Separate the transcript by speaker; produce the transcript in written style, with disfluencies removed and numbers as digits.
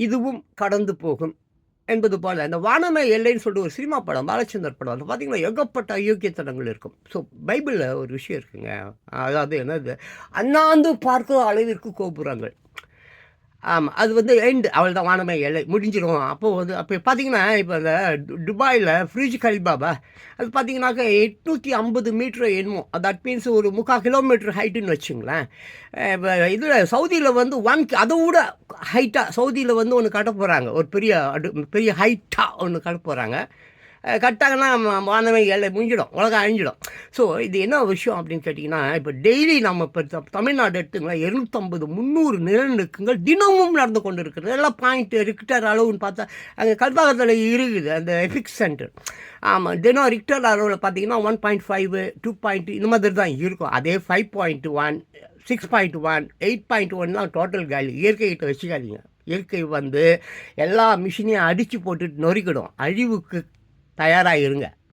Speaker 1: இதுவும் கடந்து போகும் என்பது போல இந்த வானமே எல்லைன்னு சொல்லிட்டு ஒரு சினிமா படம் பாலச்சந்தர் படம் அது பார்த்தீங்கன்னா ஏகப்பட்ட அயோக்கியத்தனங்கள் இருக்கும். ஸோ பைபிளில் ஒரு விஷயம் இருக்குங்க. அதாவது என்னது, அண்ணாந்து பார்க்கும் அளவிற்கு கோபுரங்கள். ஆமாம், அது வந்து எண்டு அவள்தான் வானமே எல்லை முடிஞ்சிடும். அப்போ பார்த்தீங்கன்னா இப்போ அந்த துபாயில் ஃப்ரிட்ஜ் கலிபாபா அது பார்த்தீங்கன்னாக்கா 850 மீட்டர் என்னமோ, தட் மீன்ஸ் ஒரு 3/4 கிலோமீட்டர் ஹைட்டுன்னு வச்சுங்களேன். இப்போ இதில் சவுதியில் வந்து அதை விட ஹைட்டாக சவுதியில் வந்து ஒன்று கட்ட போகிறாங்க. ஒரு பெரிய ஹைட்டாக ஒன்று கட்ட போகிறாங்க. கட்டாங்கன்னா வானமே எல்லை முடிஞ்சிடும், உலகம் அழிஞ்சிடும். ஸோ இது என்ன விஷயம் அப்படின்னு கேட்டிங்கன்னா, இப்போ டெய்லி நம்ம இப்போ தமிழ்நாடு எடுத்துங்களா 250-300 நிலநடுக்கங்கள் தினமும் நடந்து கொண்டு இருக்கிறது. எல்லாம் பாயிண்ட் ரிக்டர் அளவுன்னு பார்த்தா அங்கே கல்பாக்கத்தில் இருக்குது அந்த எபிக் சென்டர். ஆமாம், தினம் ரிக்டர் அளவில் பார்த்தீங்கன்னா 1.5 2 இந்த மாதிரி தான் இருக்கும். அதே 5.1 6.1 8.1 டோட்டல் காலி. இயற்கைகிட்ட வச்சுக்காதீங்க. இயற்கை வந்து எல்லா மிஷினையும் அடித்து போட்டுட்டு நொறுக்கிடும். அழிவுக்கு தயாராக இருங்க.